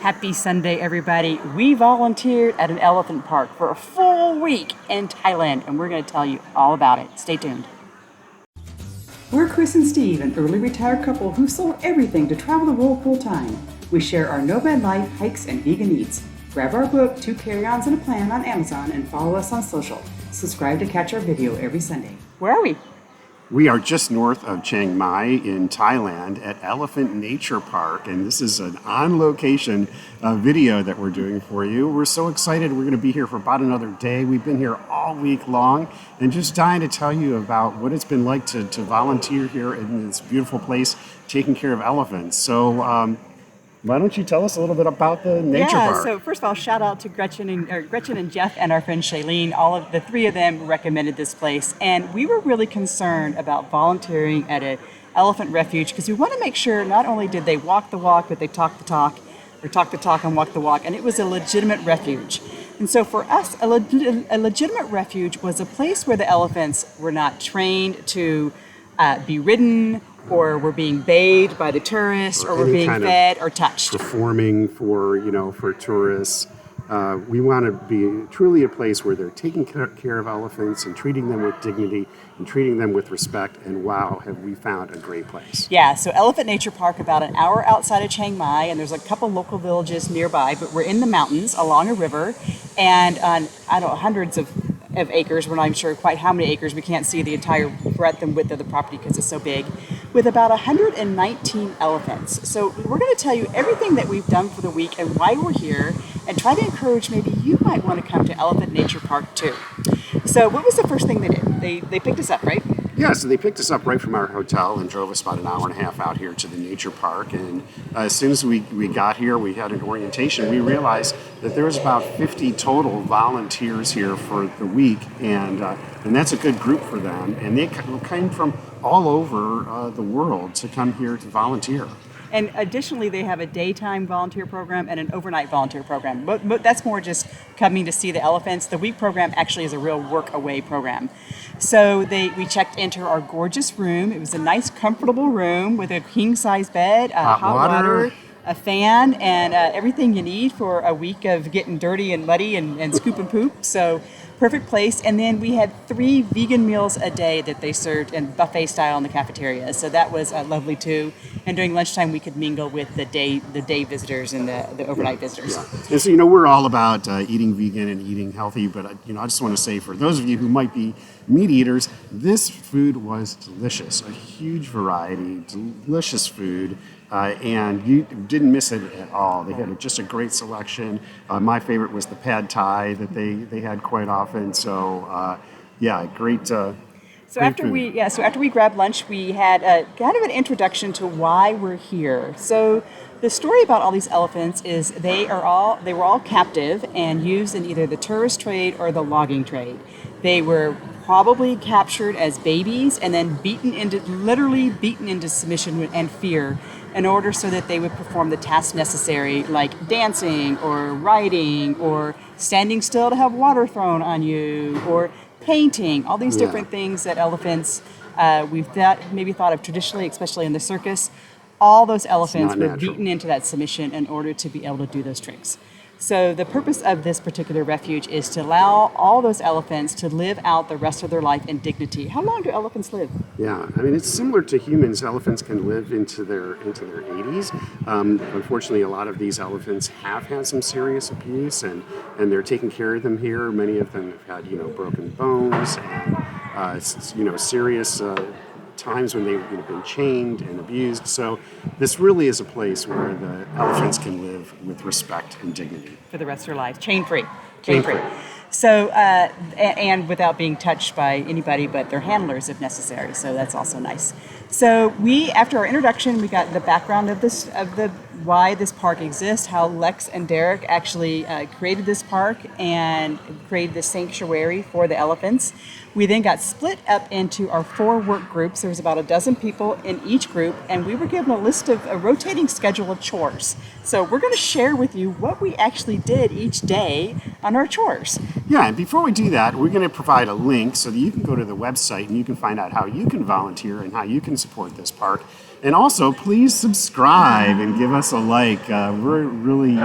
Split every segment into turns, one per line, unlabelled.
Happy Sunday, everybody. We volunteered at an elephant park for a full week in Thailand, and we're going to tell you all about it. Stay tuned. We're Chris and Steve, an early retired couple who sold everything to travel the world full time. We share our nomad life, hikes, and vegan eats. Grab our book, 2 Carry-Ons and a Plan on Amazon, and follow us on social. Subscribe to catch our video every Sunday. Where are we?
We are just north of Chiang Mai in Thailand at Elephant Nature Park, and this is an on-location video that we're doing for you. We're so excited. We're going to be here for about another day. We've been here all week long and just dying to tell you about what it's been like to volunteer here in this beautiful place taking care of elephants. So why don't you tell us a little bit about the nature park?
So first of all, shout out to Gretchen and Jeff and our friend Shailene. All of the 3 of them recommended this place, and we were really concerned about volunteering at an elephant refuge because we want to make sure not only did they walk the walk, but they talk the talk, or talk the talk and walk the walk, and it was a legitimate refuge. And so for us, a legitimate refuge was a place where the elephants were not trained to be ridden, or we're being bathed by the tourists, or we're being fed or touched.
Performing for tourists. We want to be truly a place where they're taking care of elephants and treating them with dignity and treating them with respect. And wow, have we found a great place.
Yeah, so Elephant Nature Park, about an hour outside of Chiang Mai, and there's a couple local villages nearby, but we're in the mountains along a river, and on, hundreds of acres. We're not even sure quite how many acres. We can't see the entire breadth and width of the property because it's so big, with about 119 elephants. So we're going to tell you everything that we've done for the week and why we're here, and try to encourage maybe you might want to come to Elephant Nature Park too. So what was the first thing they did? They picked us up, right?
Yeah, so they picked us up right from our hotel and drove us about an hour and a half out here to the nature park. And as soon as we got here, we had an orientation. We realized that there was about 50 total volunteers here for the week, and that's a good group for them. And they came from all over the world to come here to volunteer.
And additionally, they have a daytime volunteer program and an overnight volunteer program. But that's more just coming to see the elephants. The week program actually is a real work-away program. So we checked into our gorgeous room. It was a nice, comfortable room with a king-size bed, hot water, a fan, and everything you need for a week of getting dirty and muddy and scoop and poop. So perfect place. And then we had 3 vegan meals a day that they served in buffet style in the cafeteria. So that was lovely too. And during lunchtime, we could mingle with the day visitors and the overnight visitors.
Yeah. And so, we're all about eating vegan and eating healthy. But, I just want to say for those of you who might be meat eaters, this food was delicious. A huge variety, delicious food. And you didn't miss it at all. They had just a great selection. My favorite was the pad thai that they had quite often. So, great.
So after we grabbed lunch, we had kind of an introduction to why we're here. So the story about all these elephants is they were all captive and used in either the tourist trade or the logging trade. They were probably captured as babies and then literally beaten into submission and fear in order so that they would perform the tasks necessary, like dancing or riding or standing still to have water thrown on you or painting, all these different things that elephants we've thought of traditionally, especially in the circus. All those elephants were beaten into that submission in order to be able to do those tricks. So the purpose of this particular refuge is to allow all those elephants to live out the rest of their life in dignity. How long do elephants live?
Yeah, it's similar to humans. Elephants can live into their 80s. Unfortunately, a lot of these elephants have had some serious abuse, and they're taking care of them here. Many of them have had broken bones and serious times when they've been chained and abused. So this really is a place where the elephants can live with respect and dignity
for the rest of their lives, chain-free. So, and without being touched by anybody but their handlers if necessary. So that's also nice. So after our introduction, we got the background of why this park exists, how Lex and Derek actually created this park and created this sanctuary for the elephants. We then got split up into our 4 work groups. There was about a dozen people in each group, and we were given a rotating schedule of chores. So we're going to share with you what we actually did each day on our chores.
Yeah, and before we do that, we're going to provide a link so that you can go to the website and you can find out how you can volunteer and how you can support this park. And also, please subscribe and give us a like. We're really,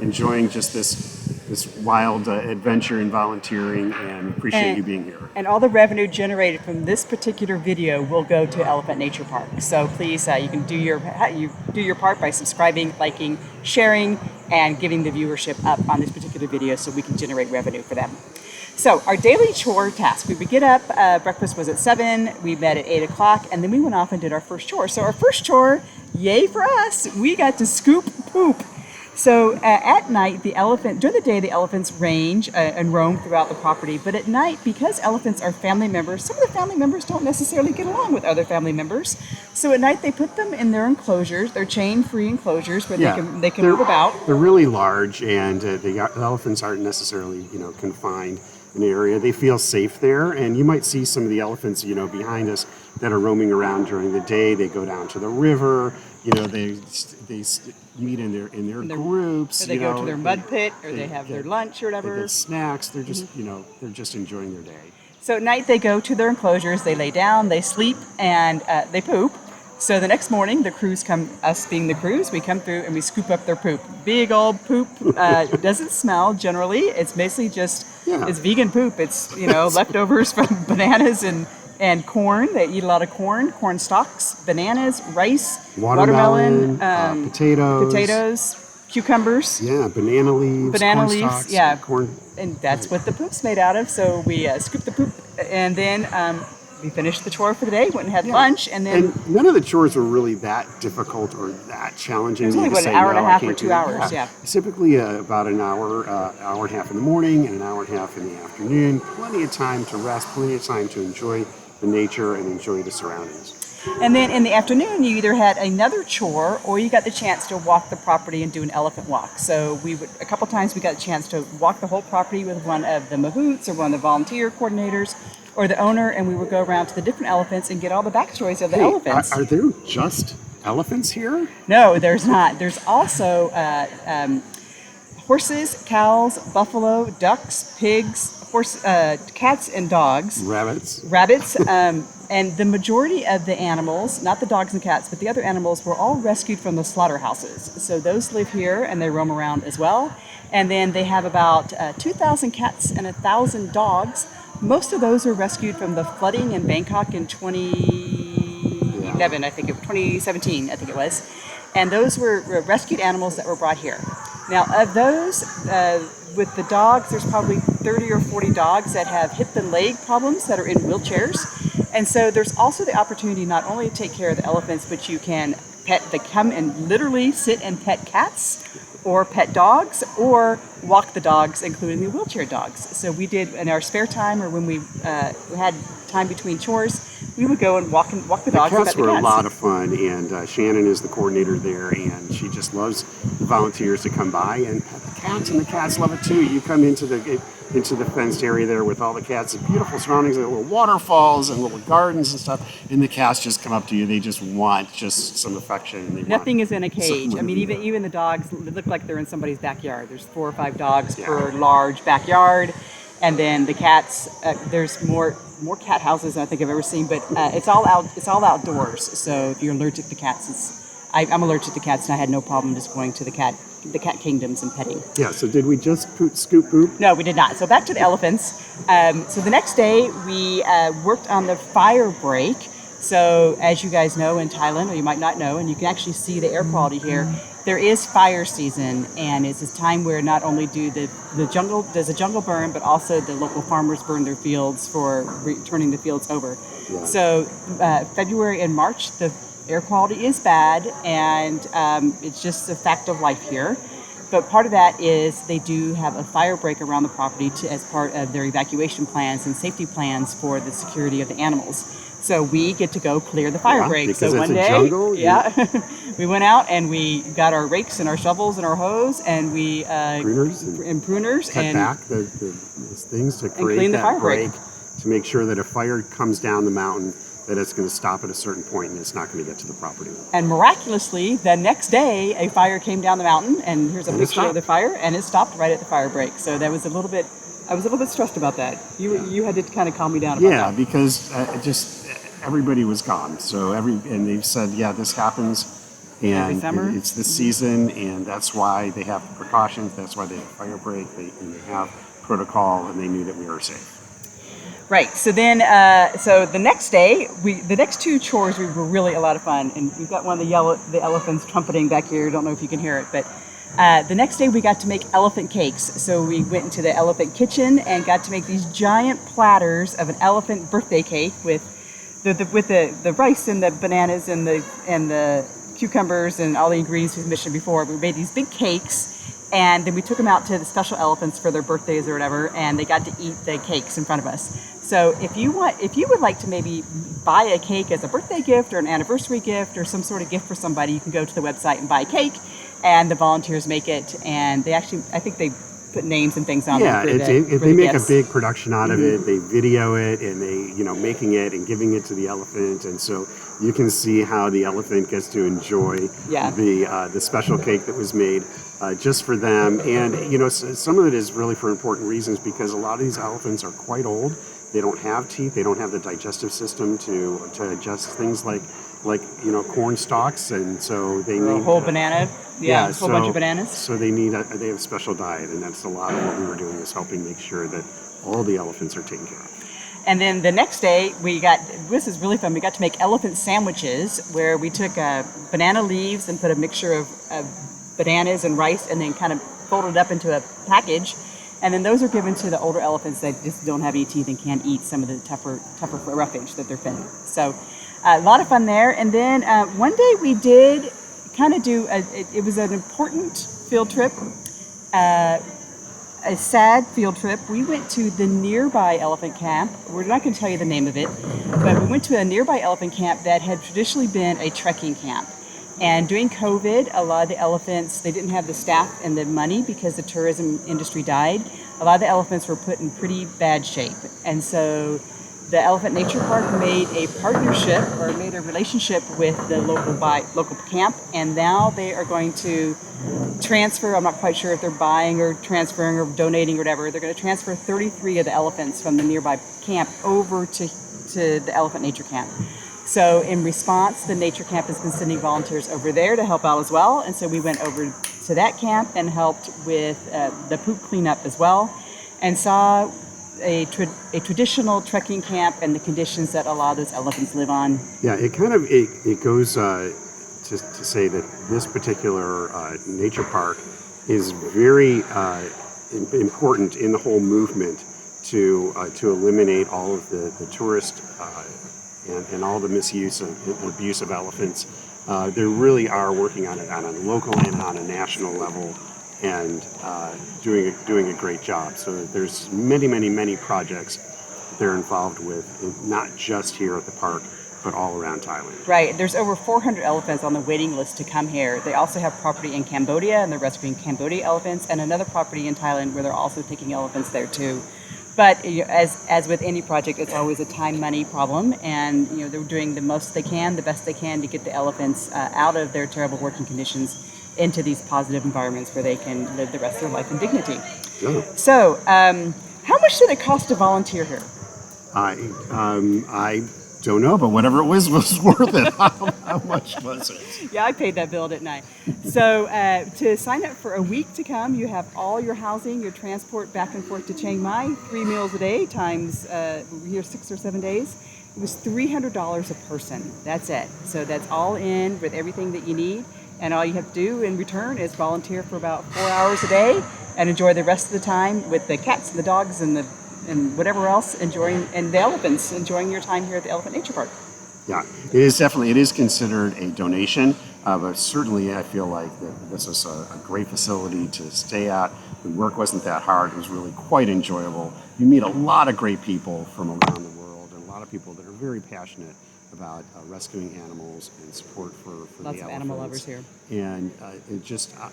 enjoying just this wild adventure and volunteering, and appreciate you being here.
And all the revenue generated from this particular video will go to Elephant Nature Park. So please, you can do your part by subscribing, liking, sharing, and giving the viewership up on this particular video so we can generate revenue for them. So our daily chore task, we would get up, breakfast was at 7, we met at 8 o'clock, and then we went off and did our first chore. So our first chore, yay for us, we got to scoop poop. So at night, during the day, the elephants range and roam throughout the property. But at night, because elephants are family members, some of the family members don't necessarily get along with other family members. So at night, they put them in their enclosures, their chain-free enclosures where they can move about.
They're really large, and the elephants aren't necessarily, confined in an area. They feel safe there, and you might see some of the elephants, behind us that are roaming around during the day. They go down to the river. They meet in their groups.
Or they go to their mud pit, or they have their lunch or whatever.
They get snacks. They're just they're just enjoying their day.
So at night they go to their enclosures. They lay down, they sleep, and they poop. So the next morning, the crews come. Us being the crews, we come through and we scoop up their poop. Big old poop. Doesn't smell generally. It's basically just it's vegan poop. It's leftovers from bananas and corn. They eat a lot of corn stalks, bananas, rice, watermelon, potatoes, cucumbers.
Yeah, banana leaves,
stalks,
corn.
And that's what the poop's made out of. So we scoop the poop, and then we finished the chore for the day, went and had lunch, and then...
And none of the chores were really that difficult or that challenging.
It was only, an hour and a half or 2 hours, yeah.
Typically about an hour and a half in the morning and an hour and a half in the afternoon. Plenty of time to rest, plenty of time to enjoy the nature and enjoy the surroundings.
And then in the afternoon, you either had another chore or you got the chance to walk the property and do an elephant walk. So a couple times we got a chance to walk the whole property with one of the mahouts or one of the volunteer coordinators or the owner, and we would go around to the different elephants and get all the backstories of the elephants.
Are there just elephants here?
No, there's not. There's also horses, cows, buffalo, ducks, pigs, cats and dogs.
Rabbits.
And the majority of the animals, not the dogs and cats, but the other animals were all rescued from the slaughterhouses. So those live here and they roam around as well. And then they have about 2,000 cats and 1,000 dogs. Most of those were rescued from the flooding in Bangkok in 2017, I think it was. And those were rescued animals that were brought here. Now, of those, with the dogs, there's probably 30 or 40 dogs that have hip and leg problems that are in wheelchairs. And so there's also the opportunity not only to take care of the elephants, but you can come and literally sit and pet cats or pet dogs or walk the dogs, including the wheelchair dogs. So we did in our spare time or when we had time between chores, we would go and walk the dogs.
The cats were a lot of fun, and Shannon is the coordinator there, and she just loves the volunteers to come by and pet the cats, and the cats love it too. You come into the fenced area there with all the cats, and beautiful surroundings, and little waterfalls and little gardens and stuff, and the cats just come up to you. They just want just some affection. And
nothing is in a cage. I mean, even the dogs look like they're in somebody's backyard. There's 4 or 5 dogs per large backyard, and then the cats. There's more cat houses than I think I've ever seen, but it's all outdoors. So if you're allergic to cats, I'm allergic to cats, and I had no problem just going to the cat kingdoms and petting.
Yeah, so did we just scoop poop?
No, we did not. So back to the elephants. So the next day we worked on the fire break. So as you guys know in Thailand, or you might not know, and you can actually see the air quality here, there is fire season, and it's this time where not only does the jungle burn, but also the local farmers burn their fields for turning the fields over. Yeah. So February and March, the air quality is bad, and it's just a fact of life here. But part of that is they do have a fire break around the property as part of their evacuation plans and safety plans for the security of the animals. So we get to go clear the fire break. So one day, we went out and we got our rakes and our shovels and our hose, and we pruners
cut back the things to create that fire break to make sure that if fire comes down the mountain, that it's going to stop at a certain point and it's not going to get to the property.
And miraculously, the next day, a fire came down the mountain, and here's a picture of the fire, and it stopped right at the fire break. So that was I was a little bit stressed about that. You had to kind of calm me down about that.
Yeah, because everybody was gone. So and they said, yeah, this happens,
Every
and
summer.
it's the season, and that's why they have precautions. That's why they have fire break. And they have protocol, and they knew that we were safe.
Right. So then, so the next day, the next two chores were really a lot of fun, and we've got one of the elephants trumpeting back here. Don't know if you can hear it, but the next day we got to make elephant cakes. So we went into the elephant kitchen and got to make these giant platters of an elephant birthday cake with the rice and the bananas and the cucumbers and all the ingredients we've mentioned before. We made these big cakes. And then we took them out to the special elephants for their birthdays or whatever, and they got to eat the cakes in front of us. So if you would like to maybe buy a cake as a birthday gift or an anniversary gift or some sort of gift for somebody, you can go to the website and buy a cake, and the volunteers make it. And they actually, I think they put names and things on
Yeah,
them.
they make a big production out of it. They video it, and they, making it and giving it to the elephant, and so you can see how the elephant gets to enjoy the special cake that was made just for them. And some of it is really for important reasons, because a lot of these elephants are quite old. They don't have teeth. They don't have the digestive system to adjust things like corn stalks, and so they need
a whole banana. Yeah, a whole bunch of bananas.
So they have a special diet, and that's a lot of what we were doing, is helping make sure that all the elephants are taken care of.
And then the next day, this is really fun, we got to make elephant sandwiches, where we took banana leaves and put a mixture of bananas and rice, and then kind of folded it up into a package. And then those are given to the older elephants that just don't have any teeth and can't eat some of the tougher roughage that they're fed. So a lot of fun there. And then one day we did kind of it was an important field trip, a sad field trip. We went to the nearby elephant camp. We're not going to tell you the name of it, but we went to a nearby elephant camp that had traditionally been a trekking camp. And during COVID, a lot of the elephants, they didn't have the staff and the money because the tourism industry died. A lot of the elephants were put in pretty bad shape. And so the Elephant Nature Park made a partnership, or made a relationship with the local camp, and now they are going to transfer. I'm not quite sure if they're buying or transferring or donating or whatever. They're going to transfer 33 of the elephants from the nearby camp over to the Elephant Nature Camp. So in response, the Nature Camp has been sending volunteers over there to help out as well. And so we went over to that camp and helped with the poop cleanup as well, and saw a traditional trekking camp and the conditions that a lot of those elephants live on.
Yeah, it goes to say that this particular nature park is very important in the whole movement to eliminate all of the tourist and all the misuse and abuse of elephants. They really are working on it on a local and on a national level, and doing a great job. So there's many projects they're involved with, not just here at the park, but all around Thailand.
Right. There's over 400 elephants on the waiting list to come here. They also have property in Cambodia, and they're rescuing Cambodia elephants, and another property in Thailand where they're also taking elephants there too. But as with any project, it's always a time money problem, and they're doing the most they can, the best they can, to get the elephants out of their terrible working conditions into these positive environments where they can live the rest of their life in dignity.
Yeah.
So, how much did it cost to volunteer here?
I don't know, but whatever it was worth it. How much was it?
Yeah, I paid that bill, didn't I? So to sign up for a week to come, you have all your housing, your transport back and forth to Chiang Mai, 3 meals a day times we're here 6 or 7 days. It was $300 a person. That's it. So that's all in with everything that you need. And all you have to do in return is volunteer for about 4 hours a day and enjoy the rest of the time with the cats and the dogs and whatever else, and the elephants, enjoying your time here at the Elephant Nature Park.
Yeah, it is considered a donation, but certainly I feel like this is a great facility to stay at. The work wasn't that hard. It was really quite enjoyable. You meet a lot of great people from around the world, and a lot of people that are very passionate about rescuing animals and support for
Lots
the elephants.
of animal lovers here.
And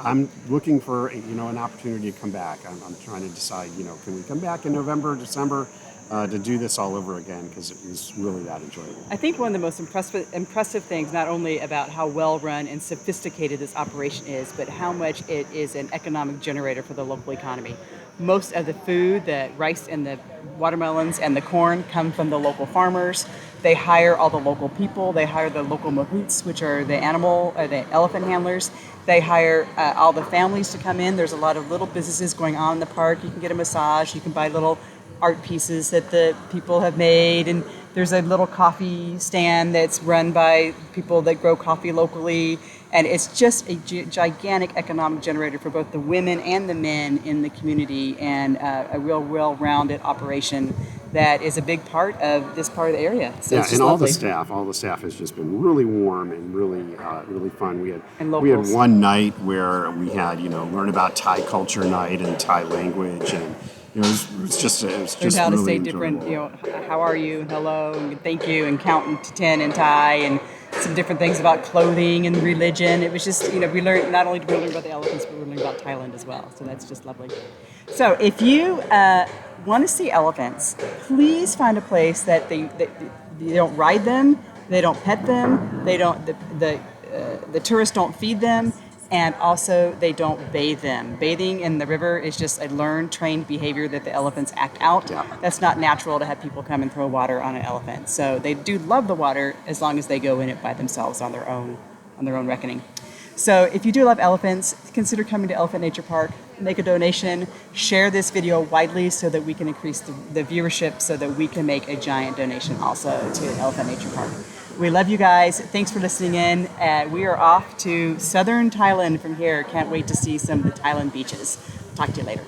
I'm looking for an opportunity to come back. I'm trying to decide, can we come back in November, December, to do this all over again, because it was really that enjoyable.
I think one of the most impressive things, not only about how well run and sophisticated this operation is, but how much it is an economic generator for the local economy. Most of the food, the rice and the watermelons and the corn, come from the local farmers. They hire all the local people. They hire the local mahouts, which are the elephant handlers. They hire all the families to come in. There's a lot of little businesses going on in the park. You can get a massage. You can buy little art pieces that the people have made, and there's a little coffee stand that's run by people that grow coffee locally, and it's just a gigantic economic generator for both the women and the men in the community, and a real well-rounded operation that is a big part of this part of the area. So
Yeah,
it's just
and
lovely.
all the staff has just been really warm and really fun. We
And
had
locals.
one night where we had learn about Thai culture night and Thai language, and it was just
Learned how to
really
say different,
enjoyable.
how are you, and hello, and thank you, and counting to 10 in Thai, and some different things about clothing and religion. It was just, we learned, not only did we learn about the elephants, but we learned about Thailand as well. So that's just lovely. So if you want to see elephants, please find a place that they don't ride them, they don't pet them, they don't the tourists don't feed them, and also they don't bathe them. Bathing in the river is just a learned, trained behavior that the elephants act out.
Yeah.
That's not natural to have people come and throw water on an elephant. So they do love the water as long as they go in it by themselves on their own reckoning. So if you do love elephants, consider coming to Elephant Nature Park, make a donation, share this video widely so that we can increase the viewership so that we can make a giant donation also to Elephant Nature Park. We love you guys. Thanks for listening in. We are off to southern Thailand from here. Can't wait to see some of the Thailand beaches. Talk to you later.